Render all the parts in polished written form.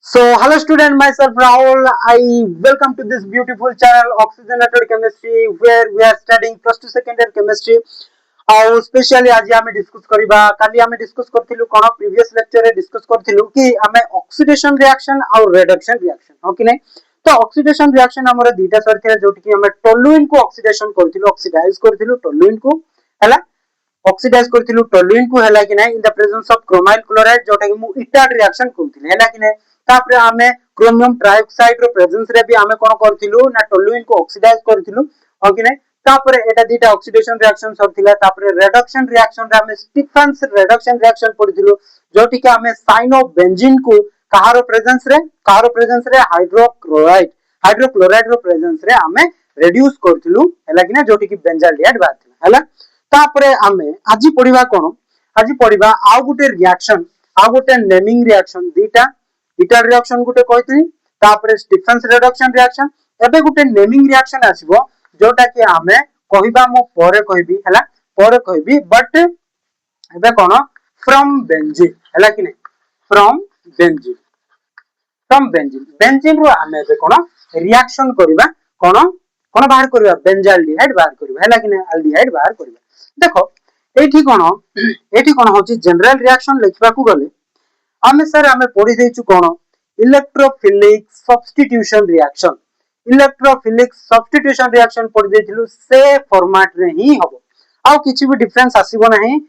So, hello student, myself Rahul. I welcome to this beautiful channel Oxygenated Chemistry where we are studying plus 2 second year chemistry. ଆଉ specially ଆଜି ଆମେ discus କରିବା କାଲି ଆମେ discus କରିଥିଲୁ କ'ଣ ପ୍ରିଭିୟସ୍ ଲେକ୍ଚରରେ ଡିସ୍କସ୍ କରିଥିଲୁ କି ଆମେ ଅକ୍ସିଡେସନ ରିଆକ୍ସନ ଆଉ ରିଡକ୍ସନ ରିଆକ୍ସନ ହଁ କି ନାହିଁ ତ ଅକ୍ସିଡେସନ ରିଆକ୍ସନ ଆମର ଦୁଇଟା ସରିଥିଲା ଯୋଉଠି କି ଆମେ ଟଲୁଇନ କୁ ଅକ୍ସିଡେସନ କରିଥିଲୁ ଅକ୍ସିଡାଇଜ କରିଥିଲୁ ଟଲୁଇନ କୁ ହେଲା ऑक्सीडाइज करथिलु टोलुइन को हैला कि नै इन the presence of chromyl chloride जोटा कि मु इटाड रिएक्शन करथिले हैला कि नै तापरे हमें क्रोमियम ट्राइऑक्साइड रो प्रेजेंस रे भी हमें कोन करथिलु ना टोलुइन को ऑक्सीडाइज करथिलु हो कि नै तापरे एटा दीटा ऑक्सीडेशन रिएक्शन सरथिला तापरे रिडक्शन रिएक्शन रे हमें स्टीफेंस रिडक्शन रिएक्शन पढिथिलु जोटी कि हमें साइनोबेंजीन को कहारो प्रेजेंस रे हाइड्रोक्लोराइड रो प्रेजेंस रे हमें रिड्यूस करथिलु हैला कि नै जोटी कि बेंजाल्डिहाइड बाथिला हैला तापरे आमे आजि पढिबा कोन आजि पढिबा आउ गुटे रिएक्शन आउ गुटे नेमिंग रिएक्शन दीटा इटा रिएक्शन गुटे कहथि तापरे स्टीफेंस रिडक्शन रिएक्शन एबे गुटे नेमिंग रिएक्शन आसीबो जोटा कि आमे कहिबा मो परे कहबी हला परे कहबी बट एबे कोन फ्रॉम बेंजीन हला कि नै फ्रॉम बेंजीन बेंजीन रो आमे एबे कोन रिएक्शन करिबा कोन कोन बाहर करिबा बेंजाल्डिहाइड बाहर करिबा हला कि नै अल्डिहाइड बाहर करिबा देखो एठी कोन होची जनरल रिएक्शन लिखबा को गले आमे सर आमे पढी देछु कोन इलेक्ट्रोफिलिक सब्स्टिट्यूशन रिएक्शन पढी देथिलु से फॉर्मेट रे ही हबो आ किछि भी डिफरेंस आसीबो नाही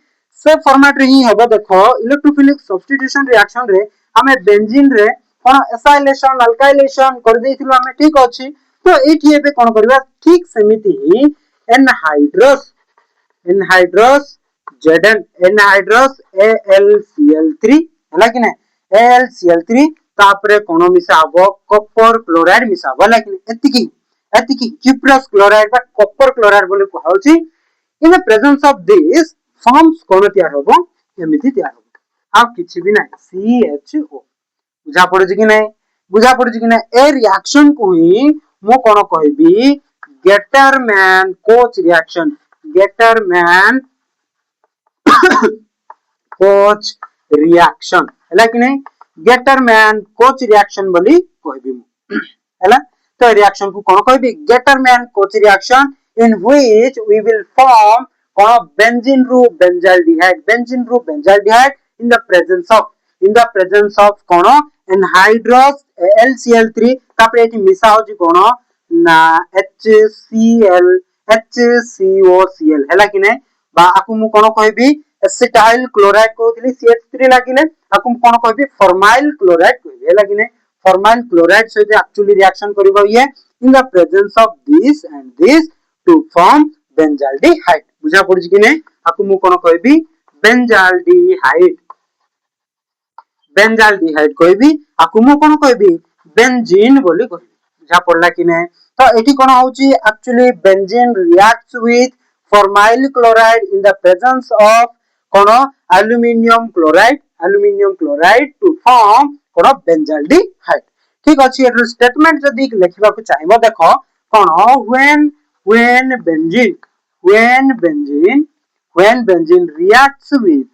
से फॉर्मेट रे ही हबो देखो इलेक्ट्रोफिलिक सब्स्टिट्यूशन रिएक्शन रे आमे बेंजीन रे कोन एसाइलेशन अल्काइलेशन कर देथिलु आमे ठीक अछि तो एठी एबे कोन करबा ठीक सेमिति ही एनहाइड्रस Zn एनहाइड्रस AlCl3 हला कि नै AlCl3 तापरे कोन मिसाबो कॉपर क्लोराइड मिसाबो हला कि नै एतिकी क्यूप्रस क्लोराइड बा कॉपर क्लोराइड बोले कहउची in the presence of this forms कोन तयार होबो एमिति तयार होबो आ किछि भी नै CHO बुझा पड़े कि नै ए रिएक्शन को ही मो कोन कहबी गेटरमैन कोच रिएक्शन हला कि नै गेटरमैन कोच रिएक्शन बोली कहबी मु हला तो रिएक्शन को कोन कहबी Gattermann Koch reaction in which we will form benzene रू benzaldehyde in the presence of कोन एनहाइड्रस AlCl3 तापर एठी मिसा होची कोन ना HClHCOCl हला कि नै बा आकु मु कोन कहबी एसिटाइल क्लोराइड कहउतली CH3 लागिले आकु मु कोन कहबी फॉर्माइल क्लोराइड कहबी हला कि नै फॉर्माइल क्लोराइड से एक्चुअली रिएक्शन करिवो ये in the presence of this and this to form benzaldehyde बुझा पड़छि कि नै आकु मु कोन कहबी बेंजाल्डिहाइड कहबी आकु मु कोन कहबी बेंजीन बोली कहबी बुझा पड़ला कि नै तो एठी कोन होची actually benzene reacts with formyl chloride in the presence of कोन एल्युमिनियम क्लोराइड टू फॉर्म कोन बेंजाल्डिहाइड ठीक अछि एटर स्टेटमेंट जदी लिखबा को चाहिबो देखो कोन when benzene reacts with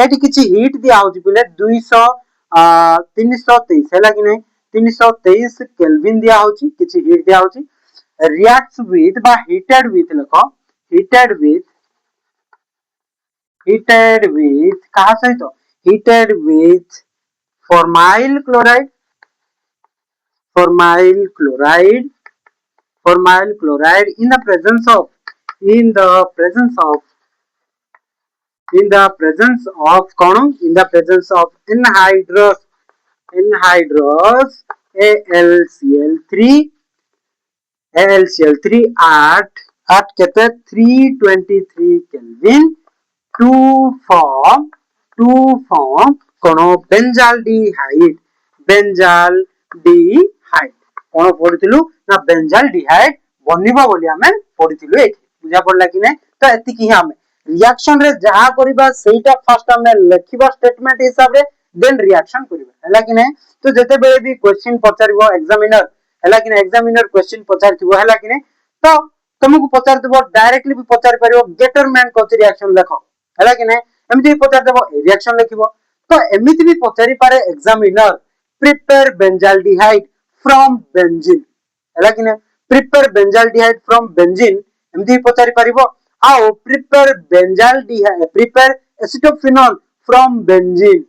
एटी किछि हीट दिया होची पले 200 323 हैला कि नै 323 केल्विन दिया होची किछि हीट दिया होची reacts with बा heated with लखो heated with कहा सहित heated with formyl chloride in the presence of anhydrous AlCl3 at केते 323 Kelvin to form कोन बेंजाल्डिहाइड कोन पढिथिलु ना बेंजाल्डिहाइड बनिबो बोली हमें पढिथिलु एठी बुझा पड़ला कि नै तो एति कि हमें रिएक्शन रे जहा करिबा सेटा फर्स्ट हमें लिखिबा स्टेटमेंट हिसाब रे देन रिएक्शन करिबा हला कि नै तो जते बेले भी क्वेश्चन पचारिबो एग्जामिनर हला कि नै एग्जामिनर क्वेश्चन पचारिथिबो हला कि नै तो तुमको पचारिथिबो डायरेक्टली भी पचारि परिबो गेटरमैन कोच रिएक्शन देखो हला कि नै एमति पचार देबो रिएक्शन लिखिबो तो एमिति भी पचारि पारे examiner prepare benzaldehyde from benzene हैला कि ने प्रिपेयर बेंजाल्डिहाइड फ्रॉम बेंजीन एमिति पचारि परिबो आओ prepare benzaldehyde prepare acetophenol from benzene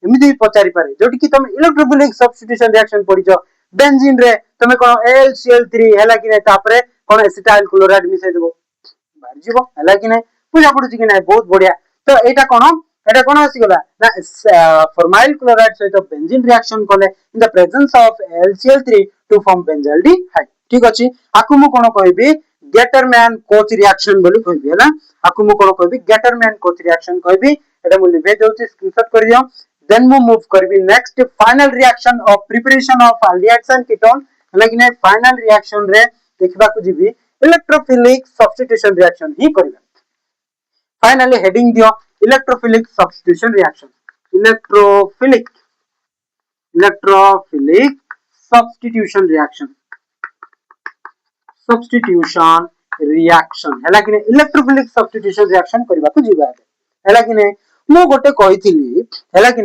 एमिति पचारि पारे जोटी कि तुम इलेक्ट्रोफिलिक सब्स्टिट्यूशन रिएक्शन पढिजो बेंजीन रे तुम कोन LCl3 हैला कि ने तापरे कोन एसिटाइल क्लोराइड मिसाइ देबो बाहर जीवो हैला कि ने बुझा पडुची कि नै बहुत बढ़िया तो एटा कोन आसी गला ना फॉर्माइल क्लोराइड सहित बेंजीन रिएक्शन कोले in the presence of LCl3 to form benzaldehyde ठीक अछि आकु मु कोन कहबी गेटरमैन कोच रिएक्शन बोली कहबी हैला आकु मु कोन कहबी गेटरमैन कोच रिएक्शन कहबी एटा मु लिखे देउची स्क्रीनशॉट कर दियो then we move करबी next final reaction of preparation of aldehydes and ketone लेकिन final reaction रे देखबा को जीबी electrophilic substitution reaction ही करबा finally heading दियो electrophilic substitution reaction electrophilic substitution reaction हैला कि electrophilic substitution reaction करबा को जीबा हैला कि मु गोटे कहिथिली हैला कि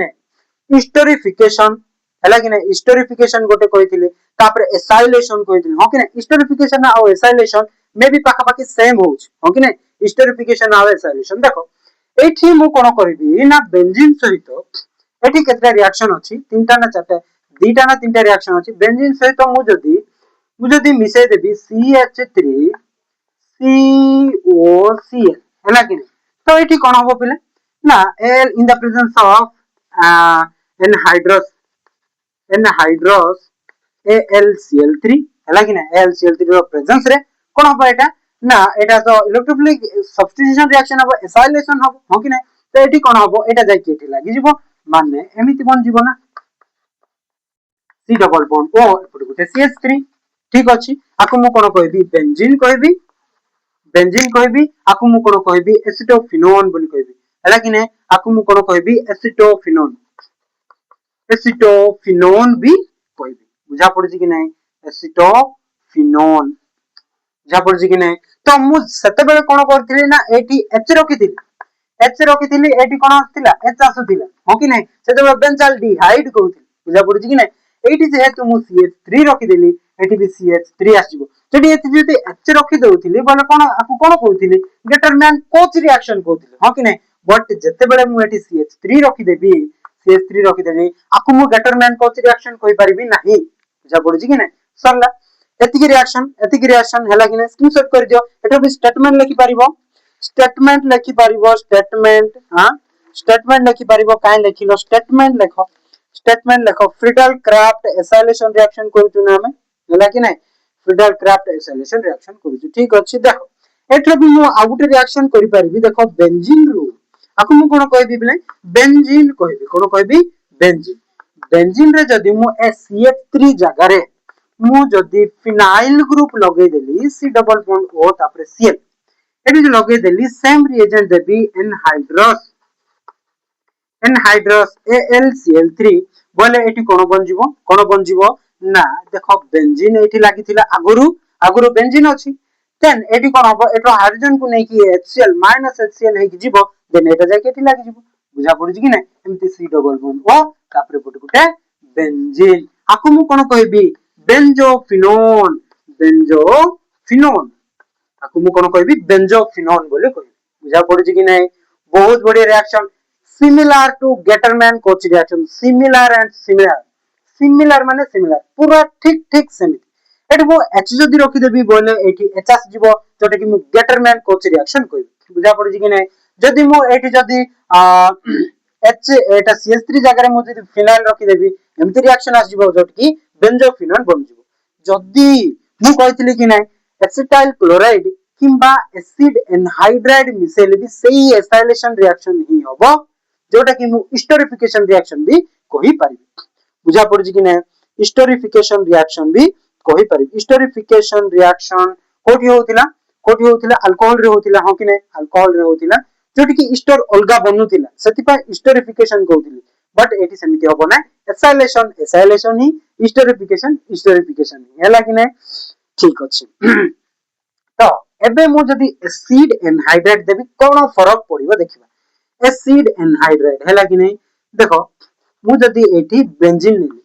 हिस्टोरिफिकेशन हैला कि हिस्टोरिफिकेशन गोटे कहिथिली तापर एसाइलेशन कहिथिली हो कि हिस्टोरिफिकेशन आ एसाइलेशन मे भी पाखा पाखी सेम होउछ हो कि हिस्टोरिफिकेशन आ एसाइलेशन देखो एठी मु कोन करबी ना बेंजीन सहित एठी केतरा रिएक्शन अछि तीनटा ना चारटा दीटा ना तीनटा रिएक्शन अछि बेंजीन सहित मु जदी मिसाइ देबी CH3 COCl हैला कि तो एठी कोन होबो पिले ना L in the presence of anhydrous AlCl3 हैला कि AlCl3 रो प्रेजेंस रे कोन होबो एटा ना एटा तो इलेक्ट्रोफिलिक सब्स्टिट्यूशन रिएक्शन होबो एसाइलेशन होबो हो कि तो एठी कोन होबो एटा जाय के एठी लागि जिवो माने एमिति बन जिवो ना C डबल बॉन्ड O एपटे गुटे CH3 ठीक अछि आकु मु कोन कहबी बेंजीन कहबी आकु मु कोन कहबी एसिटोफिनोन बोली कहबी हैला कि आकु मु कोन कहबी एसिटोफिनोन भी कहबी बुझा पड़छि कि नै एसिटोफिनोन बुझा पड़छि कि नै तो मु सेते बेले कोन करथिली ना एठी H रखिथिली एठी कोन आथिला H आसुथिला हो कि नै सेते बेले बेंजाल्डिहाइड कहउथिली बुझा पड़छि कि नै एठी जेहेतु मु CH3 रखिदेली एठी भी CH3 आसीबो जदि एठी जदि H रखि दउथिली बोले कोन आकु कोन कहउथिली गेटरमैन कोच रिएक्शन कहउथिली हो कि नै बट जते बेले मु एठी CH3 रखिदेली आकु मु गेटरमैन कोच रिएक्शन कहि परिबी नाही बुझा पड़छि कि नै सरला एतिकी रिएक्शन हैला कि नै स्क्रीनशॉट कर दियो एटा भी स्टेटमेंट लिखि परिबो स्टेटमेंट लिखि परिबो काई लिखिलो स्टेटमेंट लिखो फ्रीडल क्राफ्ट एसाइलेशन रिएक्शन करूछु ना हमें हैला कि नै फ्रीडल क्राफ्ट एसाइलेशन रिएक्शन करूछु ठीक अछि देखो एठो भी मु आ गुटे रिएक्शन करि परिबी देखो बेंजीन रो आकु मु कोन कहबी बिले बेंजीन कहबी कोन कहबी बेंजीन रे जदी मु CH3 जगह रे मु जदी फिनाइल ग्रुप लगे देली C डबल बॉन्ड O तापर Cl एठी जो लगे देली सेम रिएजेंट देबी एनहाइड्रस AlCl3 बोले एठी कोन बनजिवो ना देखो बेंजीन एठी लागिथिला आगुरु बेंजीन अछि देन एठी कोन हबो एठो हाइड्रोजन को नै कि HCl HCl हे कि जीवो देन एटा जाके एठी लागि जीवो बुझा पड़छि कि नै एमती C डबल बॉन्ड O तापर पटे गुटे बेंजीन आकु मु कोन कहबी बेंजोफिनोन आकु मु कोन कहबी बेंजोफिनोन बोले कहबी बुझा पड़छि कि नै बहुत बड़ी reaction similar to Getterman coach reaction similar माने similar पूरा ठीक सेमिति एठी मु H जदी रखि देबी बोले एठी H आस जीवो जोटा कि मु Getterman coach reaction कहबी बुझा पड़छि कि नै जदी मु एठी जदी H एटा CH3 जगह रे मु जदी फिनाइल रखि देबी एमति रिएक्शन आस जीवो जोटा कि बेंजोफिनोन बन जीवो जदी मु कहितली कि नै एसिटाइल क्लोराइड किंबा एसिड एनहाइड्राइड मिसेले भी सेही एसाइलेशन रिएक्शन ही होबो जोटा कि मु हिस्टोरिफिकेशन रिएक्शन भी कहि परिबी बुझा पड़छि कि नै हिस्टोरिफिकेशन रिएक्शन भी कहि परिबी हिस्टोरिफिकेशन रिएक्शन कोठी होतिला अल्कोहल रे होतिला हो कि नै अल्कोहल रे होतिला जोटी कि हिस्टोर अलगा बनुतिला सेति पय हिस्टोरिफिकेशन कहउतिली बट एटी समिति होबो ना एसाइलेशन ही हिस्टोरिफिकेशन हैला कि नै ठीक अछि तो एबे मु जदी एसिड एनहाइड्राइड देबी कोन फरक पड़िबो देखिबा एसिड एनहाइड्राइड हैला कि नै देखो मु जदी एठी बेंजीन नेली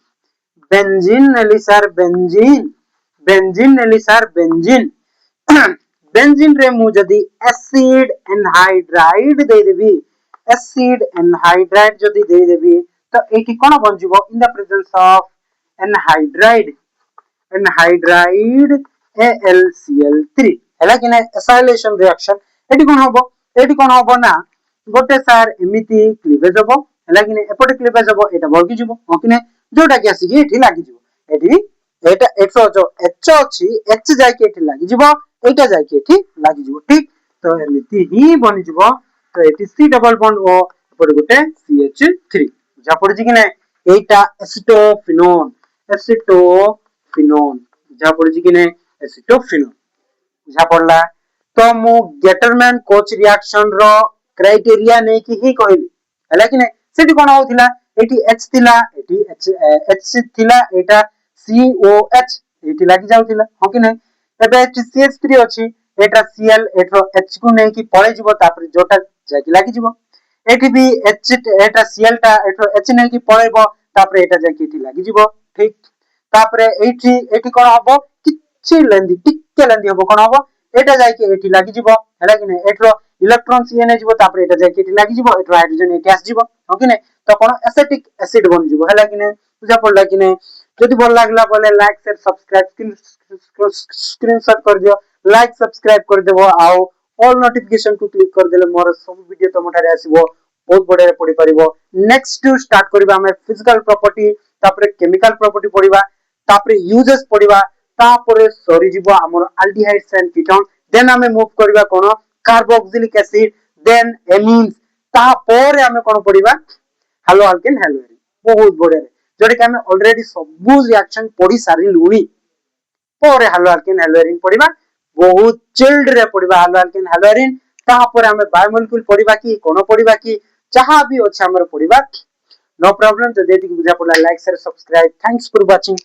बेंजीन नेली सर बेंजीन नेली सर बेंजीन बेंजीन रे मु जदी एसिड एनहाइड्राइड दे देबी एसिड एनहाइड्राइड जदी दे देबी तो एठी कोन बनजिवो in the presence of anhydride anhydride AlCl3 हैला कि नै एसाइलेशन रिएक्शन एठी कोन होबो ना गोटे सार एमिति क्लीवेज होबो हैला कि नै एपटे क्लीवेज होबो एटा बळकी जिवो हो कि नै जोटा कि आसी कि एठी लागि जिवो एठी एटा एठो जो H अछि H जाय कि एठी लागि जिवो एटा जाय कि एठी लागि जिवो ठीक तो एमिति ही बनि जिवो तो एठी C डबल बॉन्ड O एपटे गोटे CH3 जा पड़छि कि नै एटा एसिटोफिनोन जा पड़छि कि नै एसिटोफिनोन जा पड़ला तो मु गेटरमैन कोच रिएक्शन रो क्राइटेरिया नै कि ही कहली हैला कि नै सेठी कोन होथिला एठी H थिला एठी H थिला एटा COH एठी लागि जाउथिला हो कि नै एबे एठी CH3 अछि एटा Cl एठो H को नै कि पळे जिवो तापर जोटा जाकि लागि जिवो एठी भी H एटा Cl टा एठो H नै कि पळेबो तापर एटा जाकि एठी लागि जिवो ठीक तापर एठी कोन हबो किछि लेंदी टिके लेंदी हबो कोन हबो एटा जाकि एठी लागि जिवो हैला कि नै एठो इलेक्ट्रॉन Cn नै जिवो तापर एटा जाकि एठी लागि जिवो एठो हाइड्रोजन एठी आस जिवो हो कि नै तो कोन एसिटिक एसिड बन जिवो हैला कि नै बुझा पड़ला कि नै जदि भल लागला बोले लाइक शेयर सब्सक्राइब स्क्रीनशॉट कर दियो लाइक सब्सक्राइब कर देबो आओ ऑल नोटिफिकेशन को क्लिक कर देले मोर सब वीडियो तुम ठारे आसीबो बहुत बढ़िया पढ़ी परिबो नेक्स्ट स्टार्ट करबा हमें फिजिकल प्रॉपर्टी तापर केमिकल प्रॉपर्टी पढ़िबा तापर यूजेस पढ़िबा तापर सरी जीवो हमर एल्डिहाइड्स एंड कीटोन देन हमें मूव करबा कोन कार्बोक्सिलिक एसिड देन एमीन्स तापर हमें कोन पढ़िबा हेलो अल्केन हेलोइन बहुत बढ़िया जोडे कि हमें ऑलरेडी सब रिएक्शन पढ़ी सारी लुनी पर हेलो अल्केन हेलोइन पढ़िबा बहुत चिल्ड रे पढ़िबा हेलो अल्केन हेलोइन तापर हमें बायोमोलिक्यूल पढ़िबा कि कोन पढ़िबा कि जहां भी अछि हमर पढ़िबा नो प्रॉब्लम जदि बुझा पड़ला like share subscribe thanks for watching